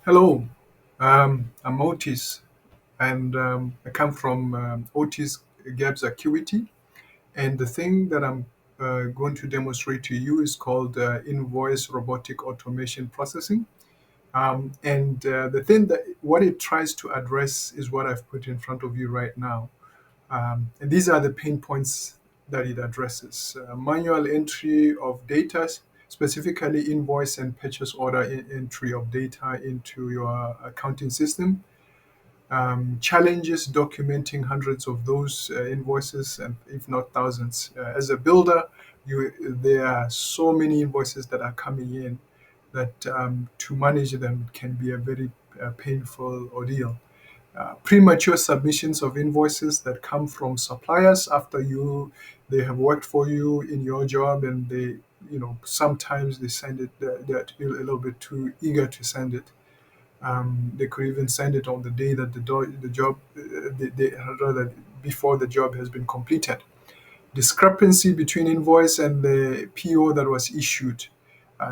Hello, I'm Otis, and I come from Otis Gaps Acuity. And the thing that I'm going to demonstrate to you is called Invoice Robotic Automation Processing. And the thing that what it tries to address is what I've put in front of you right now. And these are the pain points that it addresses. Manual entry of data, specifically invoice and purchase order entry of data into your accounting system. Challenges documenting hundreds of those invoices, and if not thousands. As a builder, there are so many invoices that are coming in that to manage them can be a very painful ordeal. Premature submissions of invoices that come from suppliers after they have worked for you in your job, and sometimes they send it, they're a little bit too eager to send it. They could even send it on the day that the job, rather before the job has been completed. Discrepancy between invoice and the PO that was issued,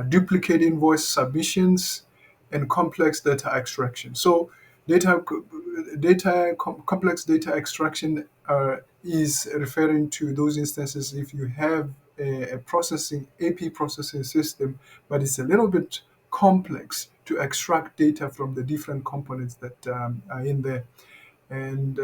duplicate invoice submissions, and complex data extraction. So, data, complex data extraction is referring to those instances if you have a processing AP processing system, but it's a little bit complex to extract data from the different components that are in there. And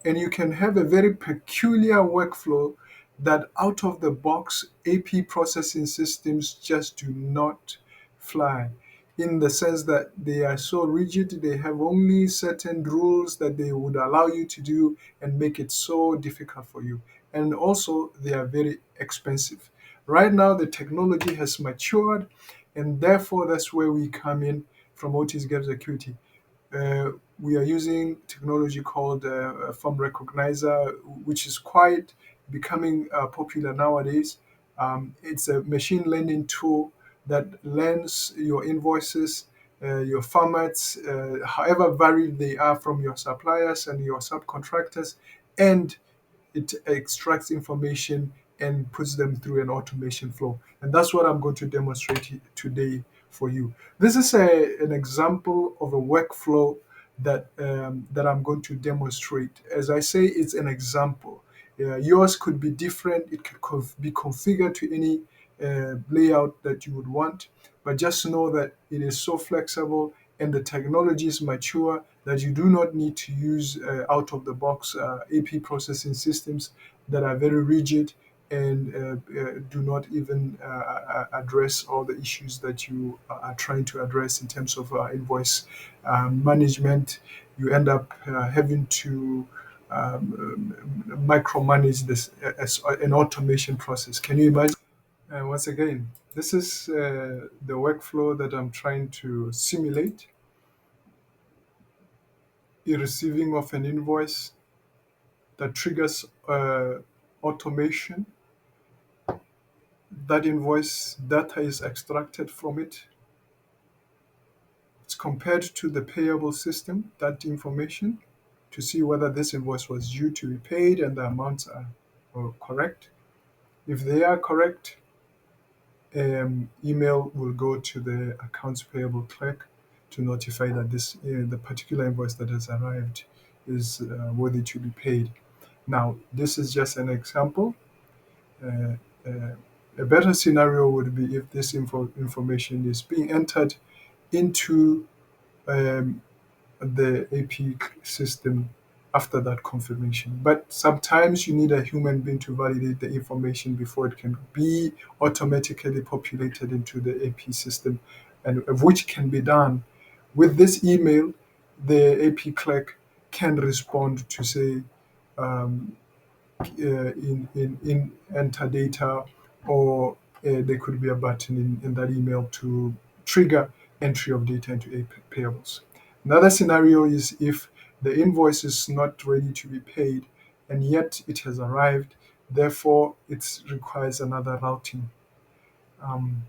you can have a very peculiar workflow that out of the box AP processing systems just do not fly, in the sense that they are so rigid, they have only certain rules that they would allow you to do and make it so difficult for you. And also, they are very expensive. Right now, the technology has matured, and therefore, that's where we come in from Otis Gap Security. We are using technology called form recognizer, which is quite becoming popular nowadays. It's a machine learning tool that learns your invoices, your formats, however varied they are from your suppliers and your subcontractors, and it extracts information and puts them through an automation flow. And that's what I'm going to demonstrate today for you. This is an example of a workflow that I'm going to demonstrate. As I say, it's an example. Yours could be different. It could be configured to any layout that you would want. But just know that it is so flexible and the technology is mature that you do not need to use out of the box AP processing systems that are very rigid and do not even address all the issues that you are trying to address in terms of invoice management. You end up having to micromanage this as an automation process. Can you imagine? And once again, this is the workflow that I'm trying to simulate. The receiving of an invoice that triggers automation. That invoice data is extracted from it. It's compared to the payable system, that information, to see whether this invoice was due to be paid and the amounts are correct. If they are correct, email will go to the accounts payable clerk to notify that the particular invoice that has arrived is worthy to be paid. Now, this is just an example. Uh, uh, a better scenario would be if this information is being entered into um, the AP system after that confirmation. But sometimes you need a human being to validate the information before it can be automatically populated into the AP system, and which can be done with this email. The AP clerk can respond to say, um, in enter data, or there could be a button in that email to trigger entry of data into payables. Another scenario is if the invoice is not ready to be paid and yet it has arrived, therefore it requires another routing. Um,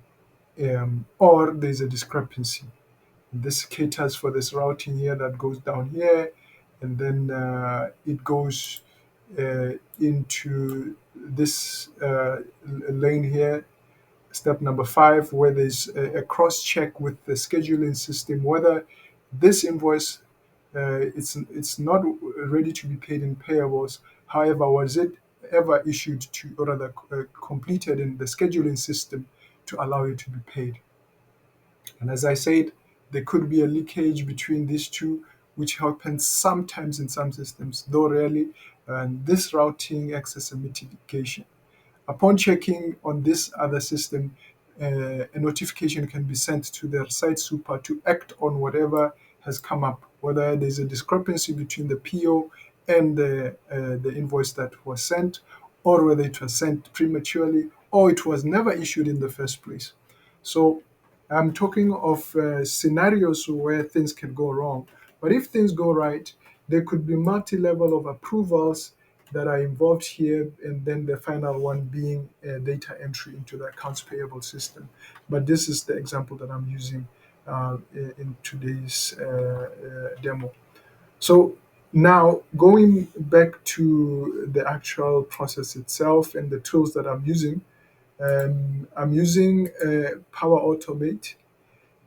or there's a discrepancy. This caters for this routing here that goes down here, and then it goes into this lane here. Step number 5, where there's a cross check with the scheduling system whether this invoice it's not ready to be paid in payables. However, was it ever issued to, or rather completed in the scheduling system to allow it to be paid? And as I said, there could be a leakage between these two, which happens sometimes in some systems, though rarely. And this routing acts as a mitigation. Upon checking on this other system, a notification can be sent to their site super to act on whatever has come up, whether there's a discrepancy between the PO and the invoice that was sent, or whether it was sent prematurely, or it was never issued in the first place. So I'm talking of scenarios where things can go wrong. But if things go right, there could be multi-level of approvals that are involved here, and then the final one being data entry into the accounts payable system. But this is the example that I'm using in today's demo. So now going back to the actual process itself and the tools that I'm using Power Automate,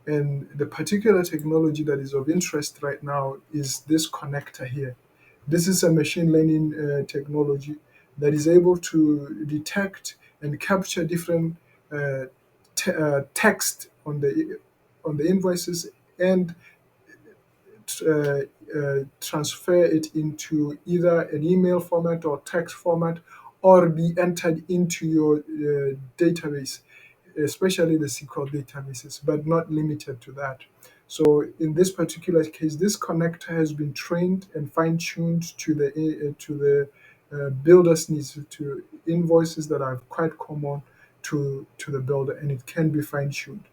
and the particular technology that is of interest right now is this connector here. This is a machine learning technology that is able to detect and capture different text on the invoices and uh, transfer it into either an email format or text format, or be entered into your database, especially the SQL databases, but not limited to that. So in this particular case, this connector has been trained and fine-tuned to the builder's needs, to invoices that are quite common to the builder, and it can be fine-tuned.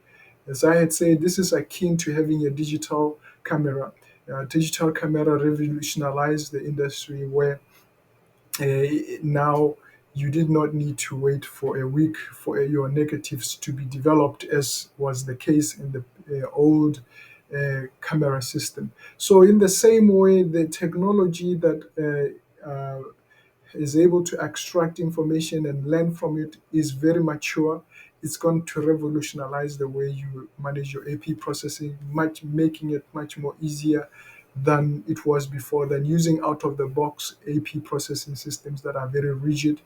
As I had said, this is akin to having a digital camera. Digital camera revolutionized the industry where now you did not need to wait for a week for your negatives to be developed, as was the case in the old camera system. So, in the same way, the technology that is able to extract information and learn from it is very mature. It's going to revolutionize the way you manage your AP processing, making it much more easier than it was before, than using out of the box AP processing systems that are very rigid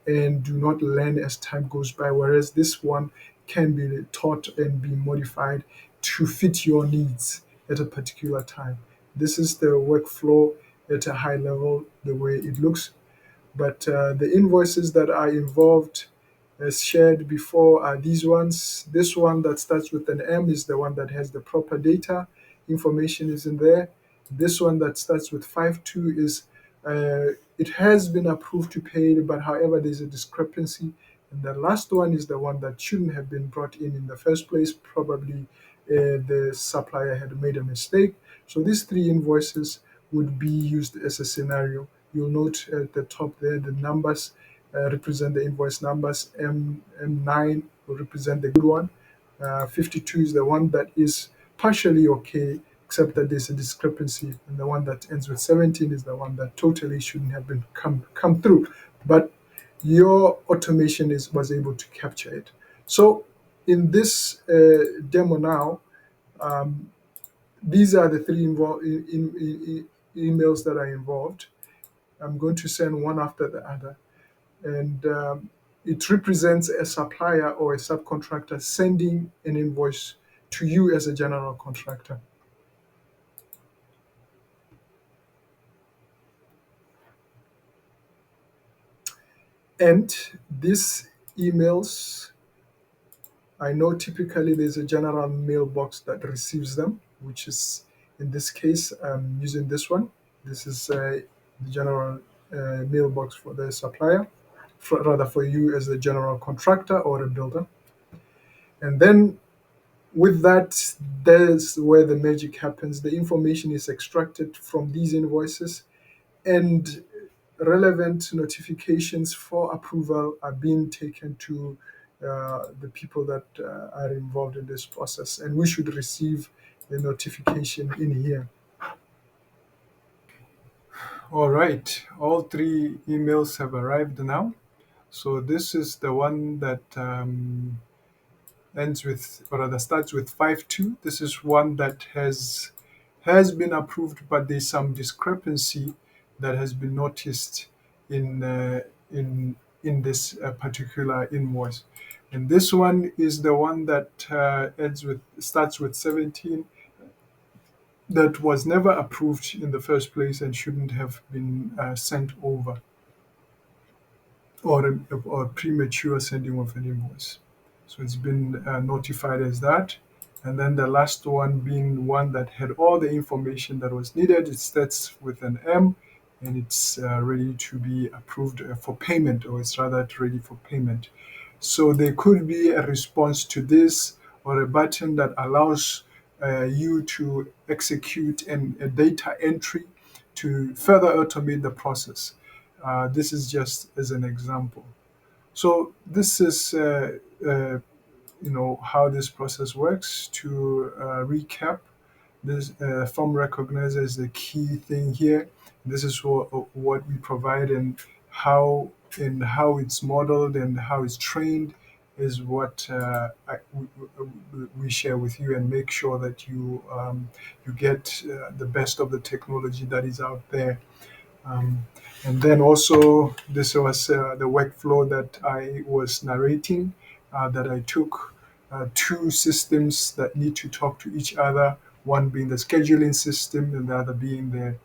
and do not learn as time goes by. Whereas this one can be taught and be modified to fit your needs at a particular time. This is the workflow at a high level, the way it looks. But the invoices that are involved, as shared before, are these ones. This one that starts with an M is the one that has the proper data. Information is in there. This one that starts with 52 is it has been approved to pay, but however, there's a discrepancy. And the last one is the one that shouldn't have been brought in the first place. Probably the supplier had made a mistake. So these three invoices would be used as a scenario. You'll note at the top there the numbers represent the invoice numbers. M9 will represent the good one. 52 is the one that is partially okay, except that there's a discrepancy. And the one that ends with 17 is the one that totally shouldn't have been come through. But your automation was able to capture it. So in this demo now, um, these are the three emails that are involved. I'm going to send one after the other. And it represents a supplier or a subcontractor sending an invoice to you as a general contractor. And these emails, I know typically there's a general mailbox that receives them, which is in this case, I'm using this one. This is the general mailbox for the supplier, rather for you as a general contractor or a builder. And then with that, there's where the magic happens. The information is extracted from these invoices, and relevant notifications for approval are being taken to the people that are involved in this process. And we should receive the notification in here. All right, all three emails have arrived now. So this is the one that ends with, or rather starts with 5.2. This is one that has been approved, but there's some discrepancy that has been noticed in in this particular invoice. And this one is the one that ends with starts with 17, that was never approved in the first place and shouldn't have been sent over, or premature sending of an invoice. So it's been notified as that. And then the last one being one that had all the information that was needed. It starts with an M, and it's ready to be approved for payment, or it's rather ready for payment. So there could be a response to this, or a button that allows you to execute a data entry to further automate the process. This is just as an example. So this is how this process works. To recap, this form recognizer is the key thing here. This is what we provide, and how it's modeled and how it's trained is what we share with you, and make sure that you get the best of the technology that is out there. um, and then also, this was the workflow that I was narrating, that I took two systems that need to talk to each other, one being the scheduling system and the other being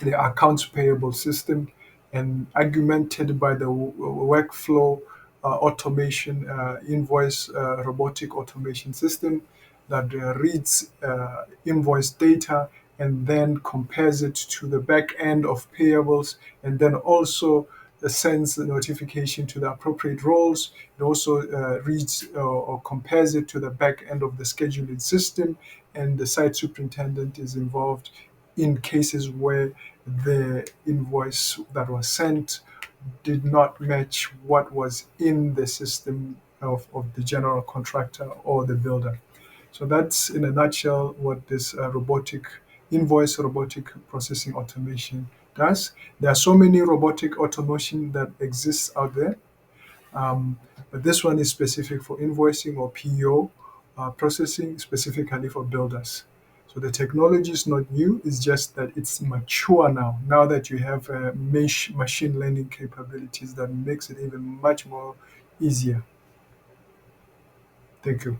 the accounts payable system, and augmented by the workflow automation invoice robotic automation system that reads invoice data and then compares it to the back end of payables, and then also sends the notification to the appropriate roles. It also reads or compares it to the back end of the scheduling system, and the site superintendent is involved in cases where the invoice that was sent did not match what was in the system of the general contractor or the builder. So that's in a nutshell what this robotic processing automation does. There are so many robotic automation that exists out there, but this one is specific for invoicing or PO processing, specifically for builders. So the technology is not new, it's just that it's mature now. Now that you have machine learning capabilities, that makes it even much more easier. Thank you.